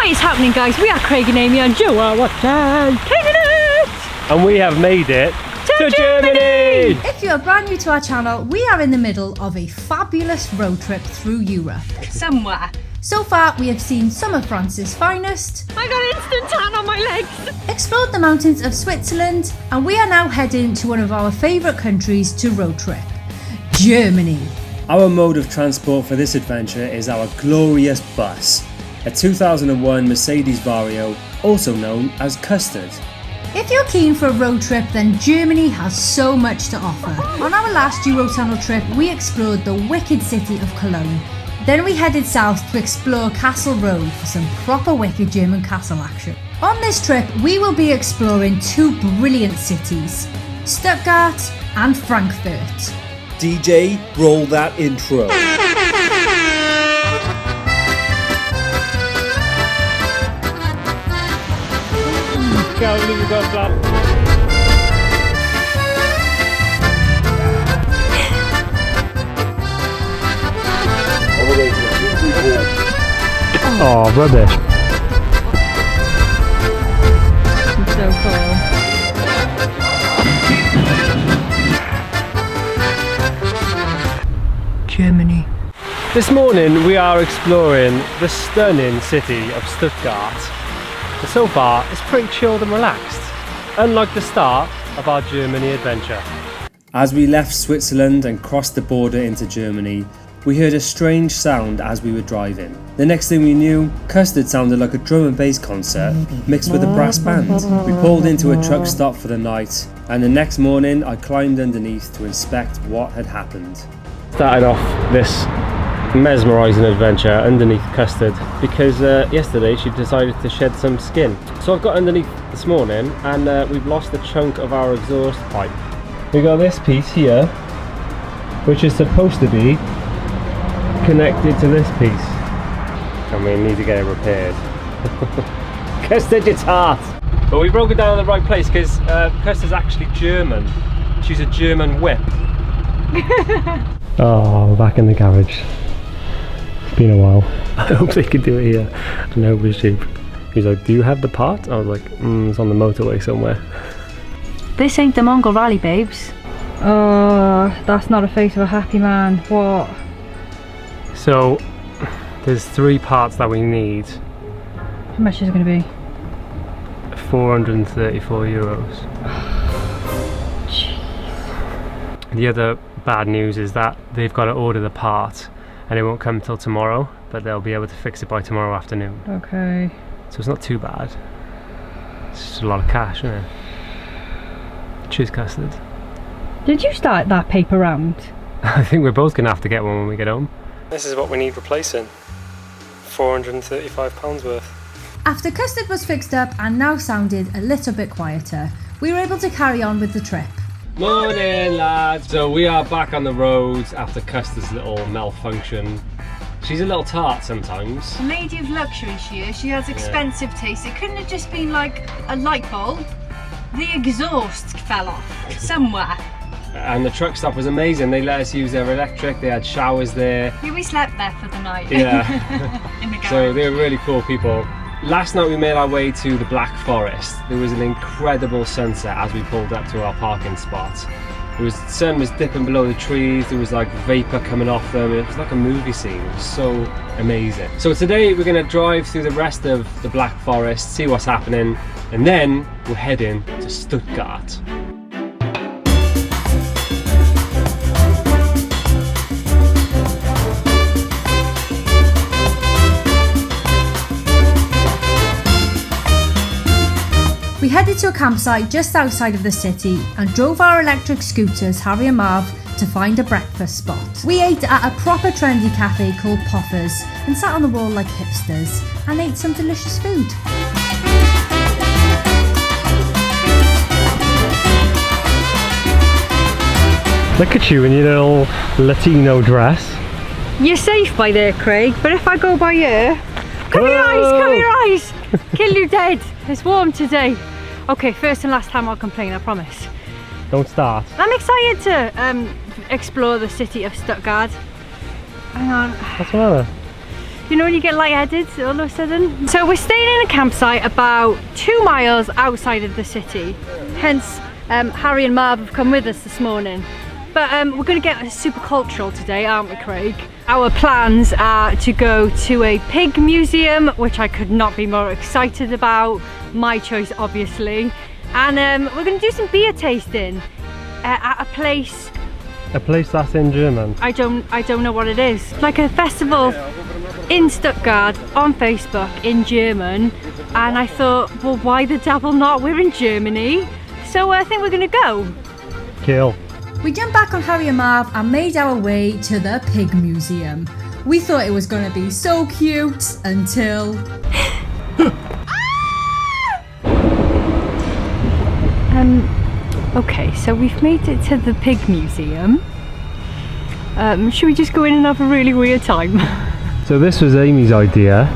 What is happening, guys? We are Craig and Amy and you are watching Taking It! And we have made it to Germany! If you're brand new to our channel, we are in the middle of a fabulous road trip through Europe. Somewhere. So far, we have seen some of France's finest, I got instant tan on my legs. explored the mountains of Switzerland, and we are now heading to one of our favourite countries to road trip, Germany. Our mode of transport for this adventure is our glorious bus, a 2001 Mercedes Vario, also known as Custard. If you're keen for a road trip, then Germany has so much to offer. On our last Eurotunnel trip, we explored the wicked city of Cologne. Then we headed south to explore Castle Road for some proper wicked German castle action. On this trip, we will be exploring two brilliant cities, Stuttgart and Frankfurt. DJ, roll that intro. Oh, rubbish. So cool. Germany. This morning we are exploring the stunning city of Stuttgart. And so far it's pretty chilled and relaxed, unlike the start of our Germany adventure. As we left Switzerland and crossed the border into Germany, we heard a strange sound as we were driving. The next thing we knew, Custard sounded like a drum and bass concert mixed with a brass band. We pulled into a truck stop for the night, and the next morning I climbed underneath to inspect what had happened. Started off this mesmerising adventure underneath Custard because yesterday she decided to shed some skin. So I've got underneath this morning and we've lost a chunk of our exhaust pipe. We got this piece here, which is supposed to be connected to this piece, and we need to get it repaired. Custard, it's hard! But we broke it down in the right place because Custard's actually German. She's a German whip. Oh, we're back in the garage. It's been a while. I hope they can do it here. And I hope it's cheap. He's like, do you have the part? I was like, it's on the motorway somewhere. This ain't the Mongol Rally, babes. Oh, that's not a face of a happy man. What? So, there's three parts that we need. How much is it going to be? 434 euros. Jeez. The other bad news is that they've got to order the part and it won't come till tomorrow, but they'll be able to fix it by tomorrow afternoon. Okay. So it's not too bad. It's just a lot of cash, isn't it? Cheers, Custard. Did you start that paper round? I think we're both going to have to get one when we get home. This is what we need replacing. £435 worth. After Custard was fixed up and now sounded a little bit quieter, we were able to carry on with the trip. Morning, lads. So we are back on the roads after Custard's little malfunction. She's a little tart sometimes. A lady of luxury she is. She has expensive taste. It couldn't have just been like a light bulb. The exhaust fell off somewhere. And the truck stop was amazing. They let us use their electric. They had showers there. Yeah, we slept there for the night. Yeah. In the garage. So they were really cool people. Last night we made our way to the Black Forest. There was an incredible sunset as we pulled up to our parking spot. The sun was dipping below the trees, there was like vapour coming off them, it was like a movie scene, it was so amazing. So today we're going to drive through the rest of the Black Forest, see what's happening, and then we're heading to Stuttgart. We headed to a campsite just outside of the city and drove our electric scooters, Harry and Marv, to find a breakfast spot. We ate at a proper trendy cafe called Poffers and sat on the wall like hipsters and ate some delicious food. Look at you in your little Latino dress. You're safe by there, Craig, but if I go by here... Come here, eyes, come here, eyes! Kill you dead. It's warm today. Okay, first and last time I'll complain, I promise. Don't start. I'm excited to explore the city of Stuttgart. Hang on. What's the matter? You know when you get lightheaded all of a sudden? So we're staying in a campsite about 2 miles outside of the city. Hence, Harry and Marv have come with us this morning. But we're going to get super cultural today, aren't we, Craig? Our plans are to go to a pig museum, which I could not be more excited about. My choice, obviously. And we're going to do some beer tasting at a place. A place that's in German. I don't know what it is. Like a festival in Stuttgart on Facebook in German. And I thought, well, why the devil not? We're in Germany. So I think we're going to go. Kill. We jumped back on Harry and Marv and made our way to the pig museum. We thought it was going to be so cute until... Okay, so we've made it to the pig museum. Should we just go in and have a really weird time? So this was Amy's idea.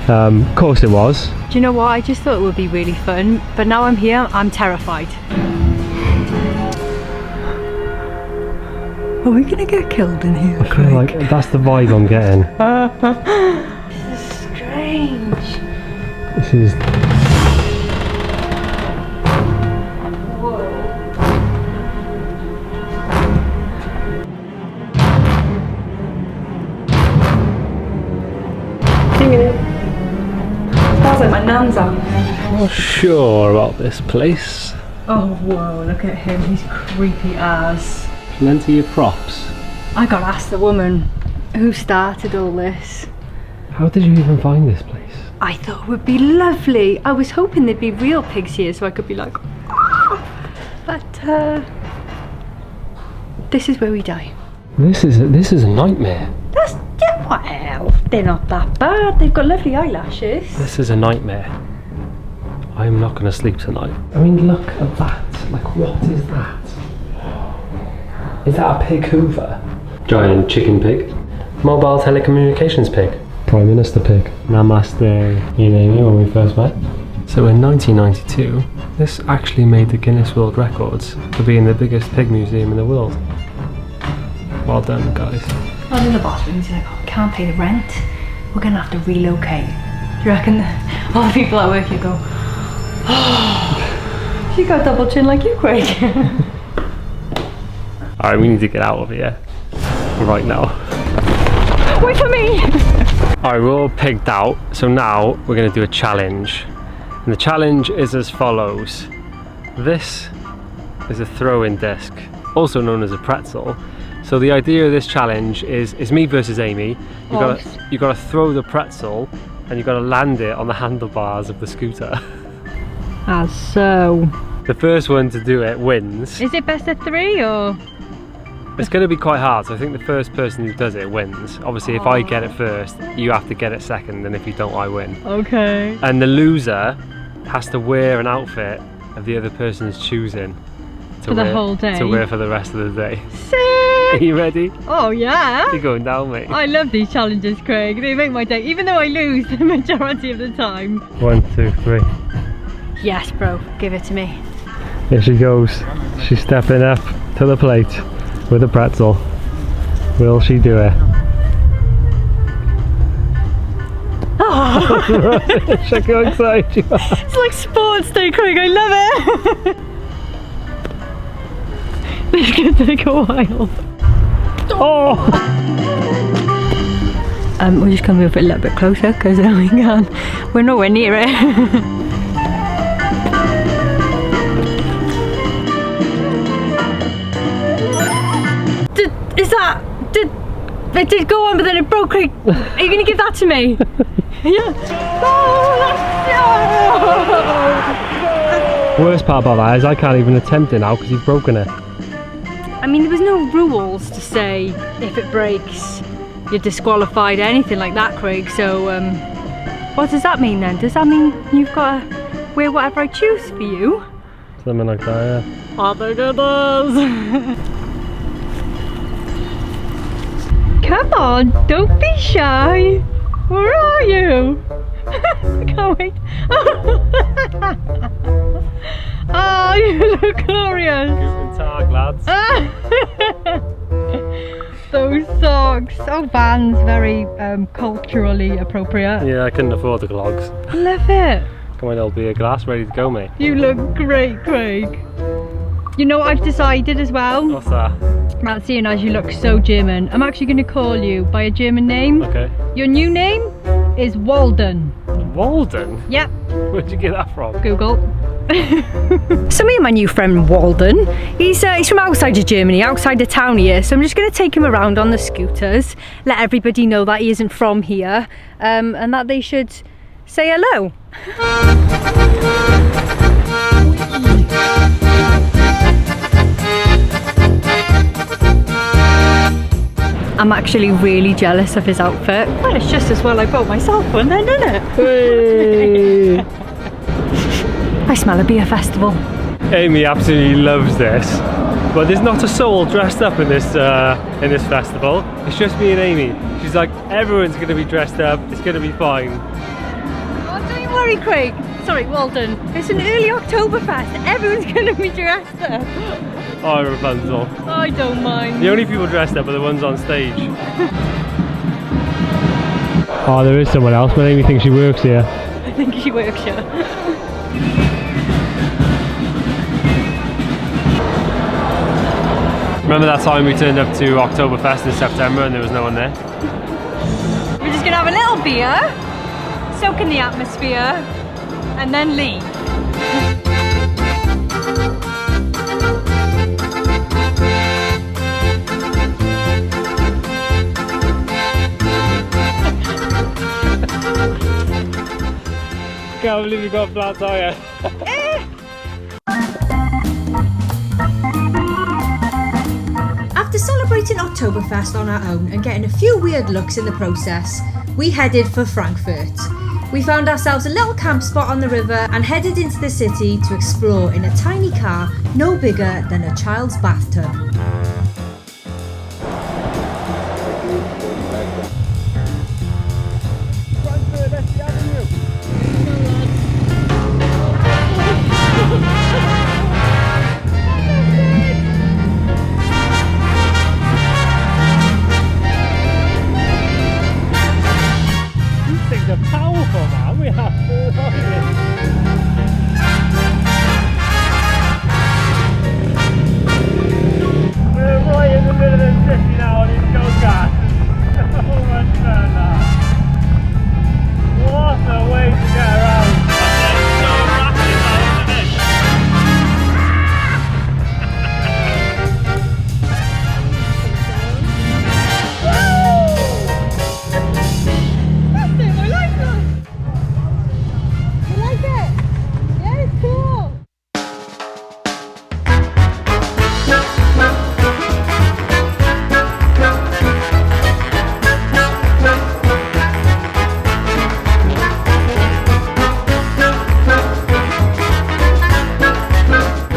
Of course it was. Do you know what? I just thought it would be really fun, but now I'm here, I'm terrified. Are we gonna get killed in here? I feel like that's the vibe I'm getting. This is strange. This is... Smells like my nan's out. Not sure about this place. Oh whoa, look at him, he's creepy as. Plenty of props. I gotta ask the woman who started all this. How did you even find this place? I thought it would be lovely. I was hoping there'd be real pigs here so I could be like, ah! But this is where we die. This is a nightmare. That's, yeah, well, they're not that bad. They've got lovely eyelashes. This is a nightmare. I'm not going to sleep tonight. I mean, look at that. Like, what is that? Is that a pig hoover? Giant chicken pig. Mobile telecommunications pig. Prime Minister pig. Namaste. You know me when we first met. So in 1992, this actually made the Guinness World Records for being the biggest pig museum in the world. Well done, guys. Well, in the bottom, he's like, oh, we can't pay the rent. We're going to have to relocate. Do you reckon all the people at work here go, oh, she got double chin like you, Craig. Alright, we need to get out of here. Right now. Wait for me! Alright, we're all pigged out, so now we're going to do a challenge. And the challenge is as follows. This is a throw-in disc, also known as a pretzel. So the idea of this challenge is me versus Amy. You gotta throw the pretzel and you gotta land it on the handlebars of the scooter. As so. The first one to do it wins. Is it best of 3 or? It's going to be quite hard, so I think the first person who does it wins. Obviously, if I get it first, you have to get it second, and if you don't, I win. Okay. And the loser has to wear an outfit of the other person's choosing. For the whole day? To wear for the rest of the day. Sick! Are you ready? Oh yeah! You're going down, mate. I love these challenges, Craig. They make my day, even though I lose the majority of the time. 1, 2, 3. Yes, bro. Give it to me. Here she goes. She's stepping up to the plate with a pretzel. Will she do it? Oh. Check how excited you are. It's like sports day, Craig. I love it. This could take a while. Oh! We're just going to move it a little bit closer because we can. We're nowhere near it. It did go on, but then it broke. Craig, are you going to give that to me? Yeah. Worst part about that is I can't even attempt it now because you've broken it. I mean, there was no rules to say if it breaks, you're disqualified, anything like that, Craig. So, what does that mean then? Does that mean you've got to wear whatever I choose for you? Something like that, yeah. Oh my goodness! Come on, don't be shy. Where are you? I can't wait. Oh, you look glorious. Guten Tag, lads. those socks. Oh, Vans, very culturally appropriate. Yeah, I couldn't afford the clogs. Love it. Come on, old beer glass, ready to go, mate. You look great, Craig. You know what I've decided as well? What's that? Matt, seeing as you look so German, I'm actually going to call you by a German name. Okay. Your new name is Walden. Walden? Yep, Where'd you get that from? Google. So me and my new friend Walden, he's from outside of Germany, outside of town here, so I'm just going to take him around on the scooters, let everybody know that he isn't from here, and that they should say hello. I'm actually really jealous of his outfit. Well, it's just as well I bought myself one then, isn't it? Hey. I smell a beer festival. Amy absolutely loves this, but there's not a soul dressed up in this festival. It's just me and Amy. She's like, everyone's going to be dressed up. It's going to be fine. Oh, don't you worry, Craig. Sorry, Walden. It's an early Oktoberfest. Everyone's going to be dressed up. Oh, Rapunzel. I don't mind. The only people dressed up are the ones on stage. Oh, there is someone else, but Amy thinks she works here. I think she works here. Remember that time we turned up to Oktoberfest in September and there was no one there? We're just going to have a little beer, soak in the atmosphere, and then leave. Can't believe you got a flat tire. After celebrating Oktoberfest on our own and getting a few weird looks in the process, we headed for Frankfurt. We found ourselves a little camp spot on the river and headed into the city to explore in a tiny car no bigger than a child's bathtub.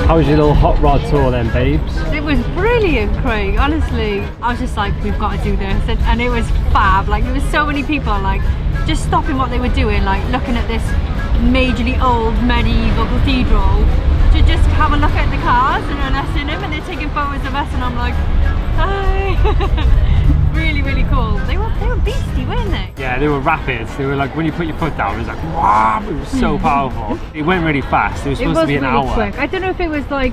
How was your little hot rod tour then, babes? It was brilliant, Craig. Honestly, I was just like, we've got to do this, and it was fab. Like, there was so many people like just stopping what they were doing, like looking at this majorly old medieval cathedral to just have a look at the cars and us in them, and they're taking photos of us, and I'm like, hi. Really, really cool. They were beastie, weren't they? Yeah, they were rapid. They were like, when you put your foot down, it was like, wow, it was so powerful. It went really fast. It was supposed to be an hour. Quick. I don't know if it was like,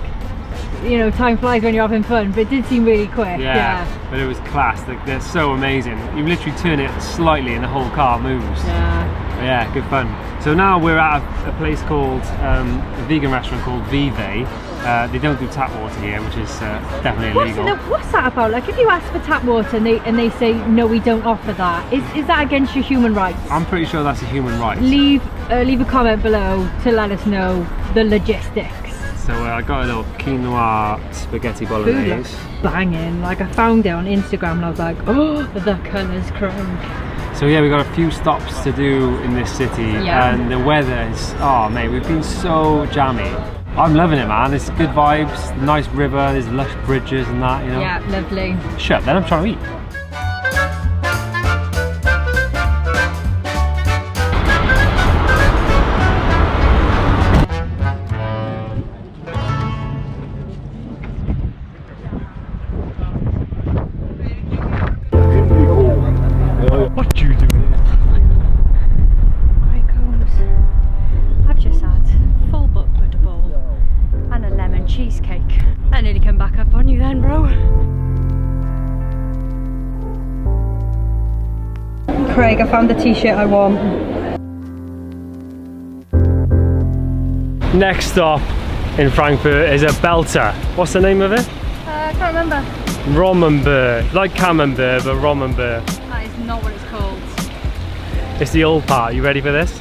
you know, time flies when you're having fun, but it did seem really quick. Yeah, but it was class. Like, they're so amazing. You literally turn it slightly and the whole car moves. Yeah. But yeah, good fun. So now we're at a place called, a vegan restaurant called Vive. They don't do tap water here, which is definitely illegal. What's that about? Like, if you ask for tap water and they say, no, we don't offer that, is that against your human rights? I'm pretty sure that's a human right. Leave a comment below to let us know the logistics. So I got a little quinoa spaghetti bolognese. Food looks banging. Like, I found it on Instagram and I was like, oh, the colours, Craig. So yeah, we got a few stops to do in this city, and the weather is, oh mate, we've been so jammy. I'm loving it, man. It's good vibes, nice river, there's lush bridges and that, you know. Yeah, lovely. Shut, then I'm trying to eat. Craig, I found the t-shirt I want. Next stop in Frankfurt is a belter. What's the name of it? I can't remember. Rommenburg. Like Camembert, but Rommenburg. That is not what it's called. It's the old part. You ready for this?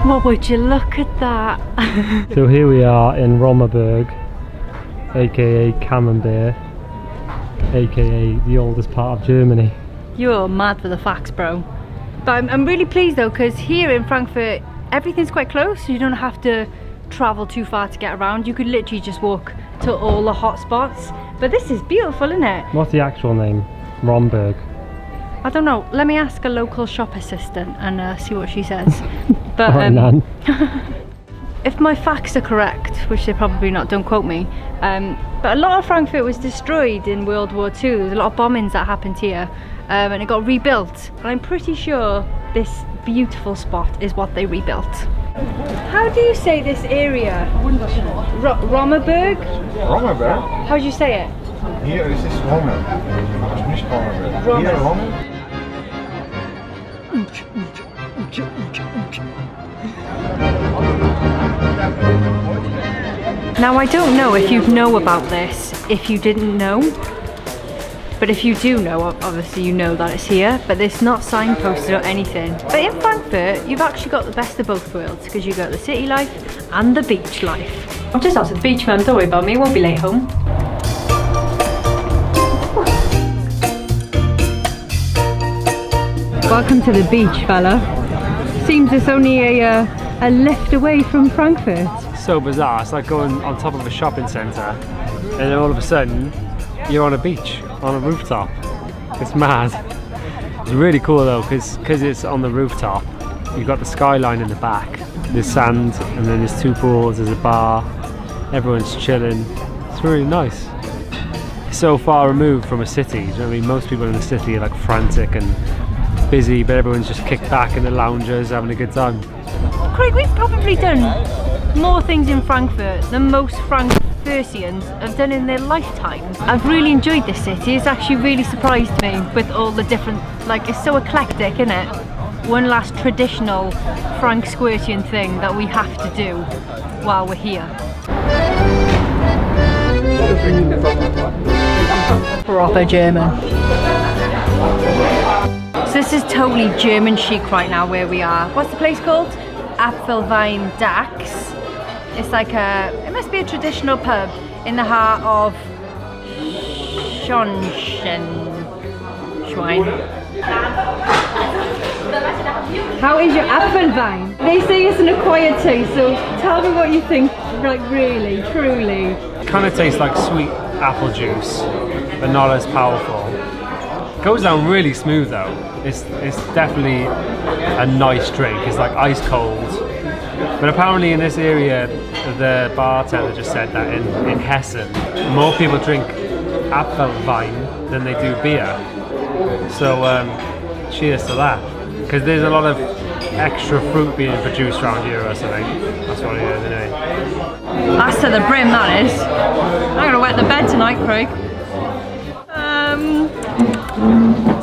What would you look at that? So here we are in Rommenburg, aka Camembert, aka the oldest part of Germany. You're mad for the facts, bro. But I'm really pleased though, because here in Frankfurt everything's quite close. You don't have to travel too far to get around. You could literally just walk to all the hot spots. But this is beautiful, isn't it? What's the actual name? Romberg. I don't know. Let me ask a local shop assistant and see what she says. But Alright, Nan. if my facts are correct, which they're probably not, don't quote me, but a lot of Frankfurt was destroyed in World War II. There was a lot of bombings that happened here, and it got rebuilt. And I'm pretty sure this beautiful spot is what they rebuilt. How do you say this area? Rommenburg? Rommenburg? How do you say it? Hier is het Rommen. Het is niet Rommenburg. Rommen. Hier Rommen. Now I don't know if you'd know about this if you didn't know, but if you do know, obviously you know that it's here, but it's not signposted or anything. But in Frankfurt you've actually got the best of both worlds, because you've got the city life and the beach life. I'm just out to the beach, man, don't worry about me, won't be late home. Welcome to the beach, fella. Seems it's only a lift away from Frankfurt. So bizarre. It's like going on top of a shopping centre and then all of a sudden you're on a beach, on a rooftop. It's mad. It's really cool though, because it's on the rooftop. You've got the skyline in the back. There's sand and then there's two pools, there's a bar. Everyone's chilling. It's really nice. It's so far removed from a city. You know what I mean? Most people in the city are like frantic and busy, but everyone's just kicked back in the lounges having a good time. Craig, we've probably done more things in Frankfurt than most Frankfurtians have done in their lifetimes. I've really enjoyed this city. It's actually really surprised me with all the different, like, it's so eclectic, isn't it? One last traditional Frank-Squirtian thing that we have to do while we're here. Proper German. So this is totally German chic right now where we are. What's the place called? Apfelwein Dax. It's like it must be a traditional pub in the heart of Schwein. How is your Apfelwein? They say it's an acquired taste, so tell me what you think, like really, truly. It kind of tastes like sweet apple juice, but not as powerful. It goes down really smooth though. It's definitely a nice drink. It's like ice cold. But apparently in this area, the bartender just said that in Hessen, more people drink Apfelwein than they do beer. So cheers to that. Because there's a lot of extra fruit being produced around here or something. That's what it is anyway. That's to the brim, that is. I'm gonna wet the bed tonight, Craig.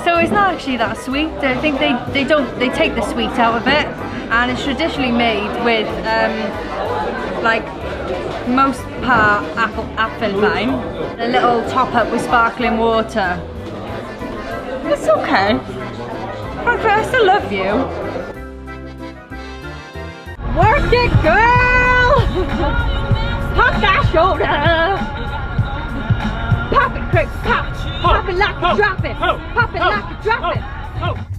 So it's not actually that sweet. I think they take the sweet out of it, and it's traditionally made with like most part Apfelwein, a little top up with sparkling water. It's okay. Frankfurt, I still love you. Work it, girl! Pop that shoulder! Pop it, Craig, pop! Pop it like a drop it! Pop it like a drop it!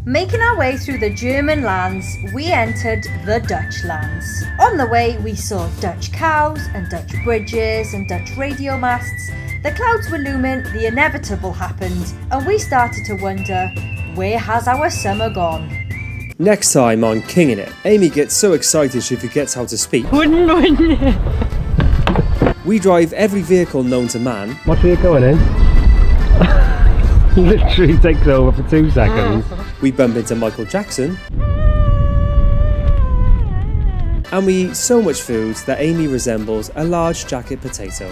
Making our way through the German lands, we entered the Dutch lands. On the way, we saw Dutch cows and Dutch bridges and Dutch radio masts. The clouds were looming, the inevitable happened, and we started to wonder, where has our summer gone? Next time on Kinging It, Amy gets so excited she forgets how to speak. Wouldn't it? We drive every vehicle known to man. What are you going in? Literally takes over for 2 seconds. We bump into Michael Jackson. and we eat so much food that Amy resembles a large jacket potato.